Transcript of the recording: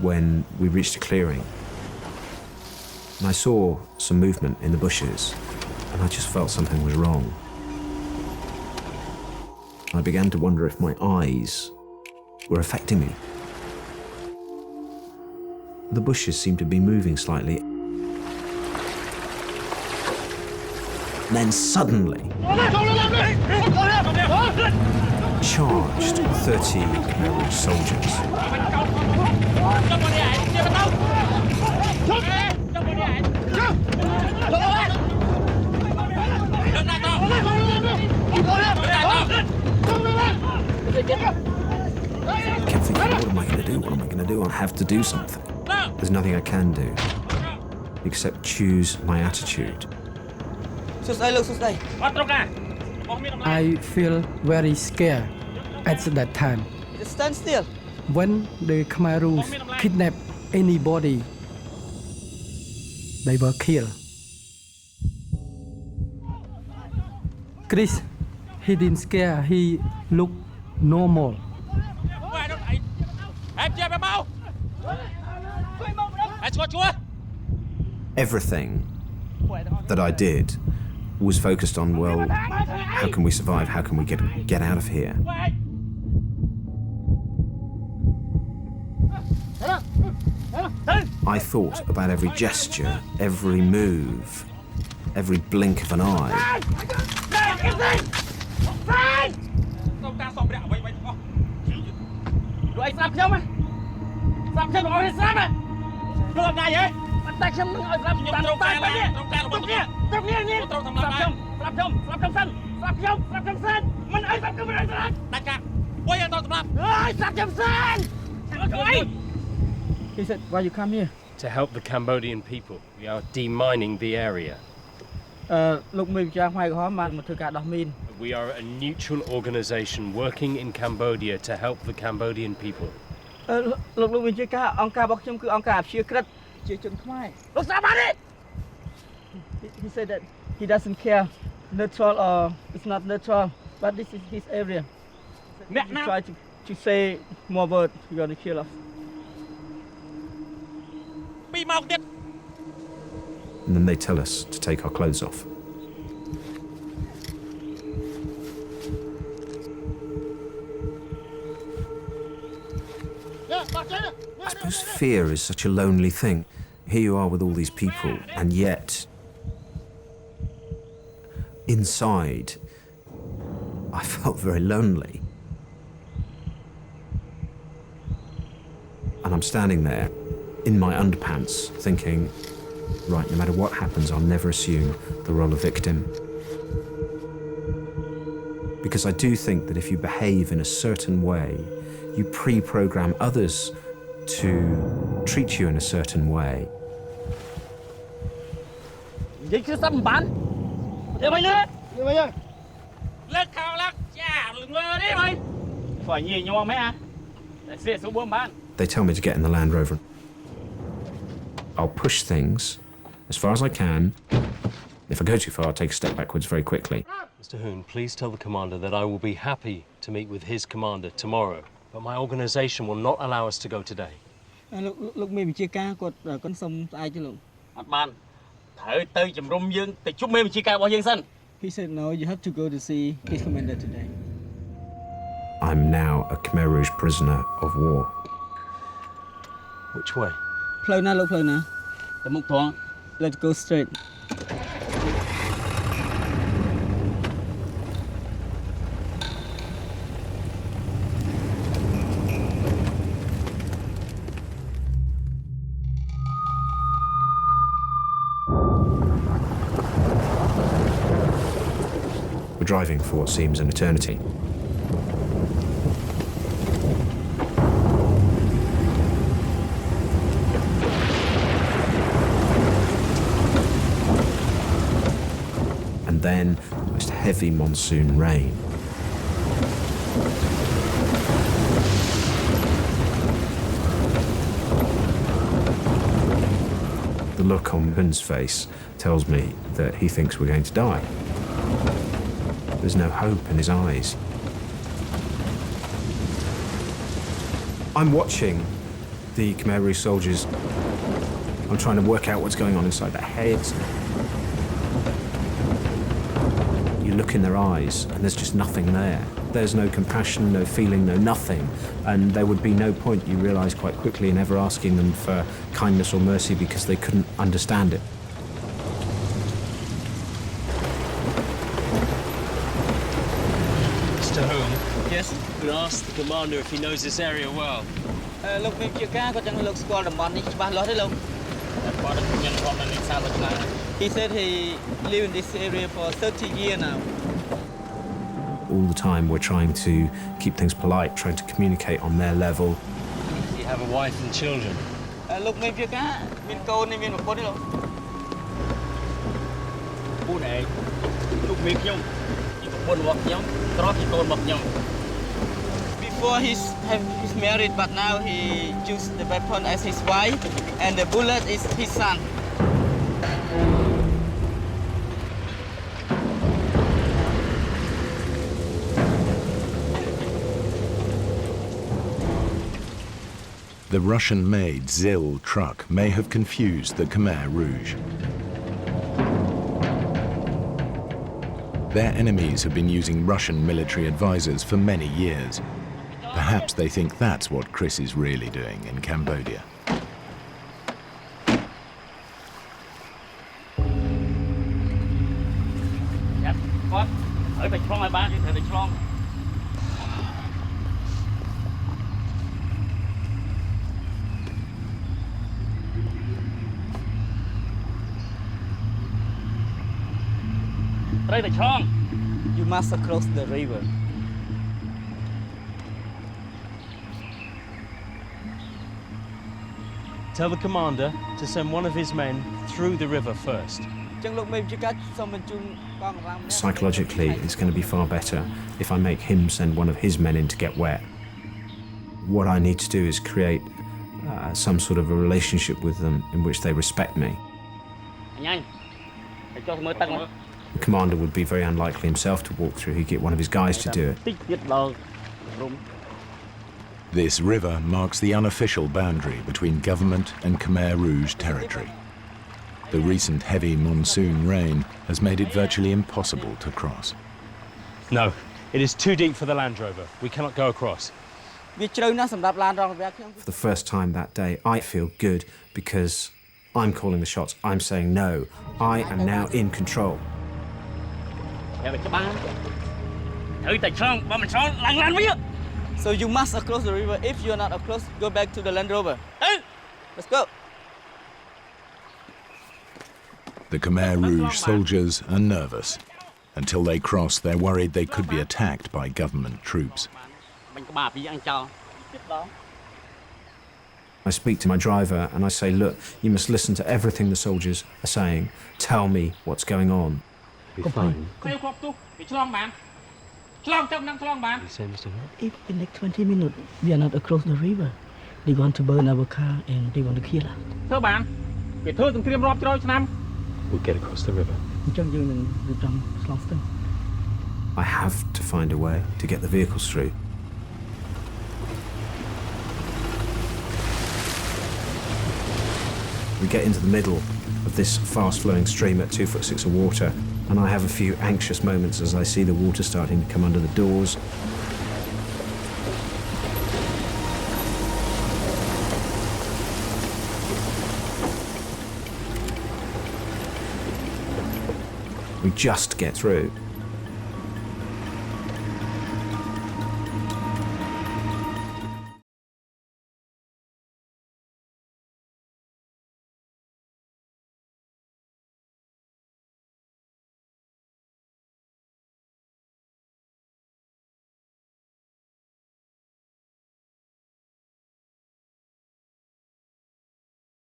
when we reached a clearing. And I saw some movement in the bushes, and I just felt something was wrong. I began to wonder if my eyes were affecting me. The bushes seemed to be moving slightly. And then suddenly, charged 30 Khmer Rouge soldiers. I kept thinking, what am I going to do? What am I going to do? I have to do something. There's nothing I can do except choose my attitude. I feel very scared at that time. Stand still. When the Khmer Rouge kidnap anybody, they were killed. Chris, he didn't scare, he looked normal. Everything that I did was focused on, well, how can we survive? How can we get out of here? I thought about every gesture, every move, every blink of an eye. He said, why you come here? To help the Cambodian people. We are demining the area. We are a neutral organization working in Cambodia to help the Cambodian people. He said that he doesn't care, neutral or it's not neutral, but this is his area. He tried to say more words, you're going to kill us. And then they tell us to take our clothes off. I suppose fear is such a lonely thing. Here you are with all these people, and yet, inside, I felt very lonely. And I'm standing there in my underpants thinking, right, no matter what happens, I'll never assume the role of victim. Because I do think that if you behave in a certain way, you pre-program others to treat you in a certain way. They tell me to get in the Land Rover. I'll push things as far as I can. If I go too far, I'll take a step backwards very quickly. Mr. Hoon, please tell the commander that I will be happy to meet with his commander tomorrow, but my organization will not allow us to go today. Look, maybe chia ca cột con sông ai chứ lụng. He said no, you have to go to see his commander today. I'm now a Khmer Rouge prisoner of war. Which way? Flow now, look, flow now. Let's go straight. We're driving for what seems an eternity. And then the most heavy monsoon rain. The look on Hun's face tells me that he thinks we're going to die. There's no hope in his eyes. I'm watching The Khmer Rouge soldiers, I'm trying to work out what's going on inside their heads. You look in their eyes and there's just nothing there. There's no compassion, no feeling, no nothing. And there would be no point, you realise quite quickly, in ever asking them for kindness or mercy because they couldn't understand it. Mr. Home, Yes. I'm going to ask the commander if he knows this area well. Look, maybe you can go look squad the money. He said he lived in this area for 30 years now. All the time we're trying to keep things polite, trying to communicate on their level. You have a wife and children. Look, maybe you can. Before he's married, but now he used the weapon as his wife, and the bullet is his son. The Russian-made ZIL truck may have confused the Khmer Rouge. Their enemies have been using Russian military advisors for many years. Perhaps they think that's what Chris is really doing in Cambodia. You must cross the river. Tell the commander to send one of his men through the river first. Psychologically, it's going to be far better if I make him send one of his men in to get wet. What I need to do is create some sort of a relationship with them in which they respect me. The commander would be very unlikely himself to walk through. He'd get one of his guys to do it. This river marks the unofficial boundary between government and Khmer Rouge territory. The recent heavy monsoon rain has made it virtually impossible to cross. No, it is too deep for the Land Rover. We cannot go across. For the first time that day, I feel good because I'm calling the shots. I'm saying no. I am now in control. So you must cross the river. If you're not across, go back to the Land Rover. Let's go. The Khmer Rouge soldiers are nervous. Until they cross, they're worried they could be attacked by government troops. I speak to my driver and I say, look, you must listen to everything the soldiers are saying. Tell me what's going on. Be fine. You say, Mr. Home? If in the next 20 minutes we are not across the river, they want to burn our car and they want to kill us. We'll get across the river. I have to find a way to get the vehicles through. We get into the middle of this fast-flowing stream at 2'6" of water, and I have a few anxious moments as I see the water starting to come under the doors. We just get through.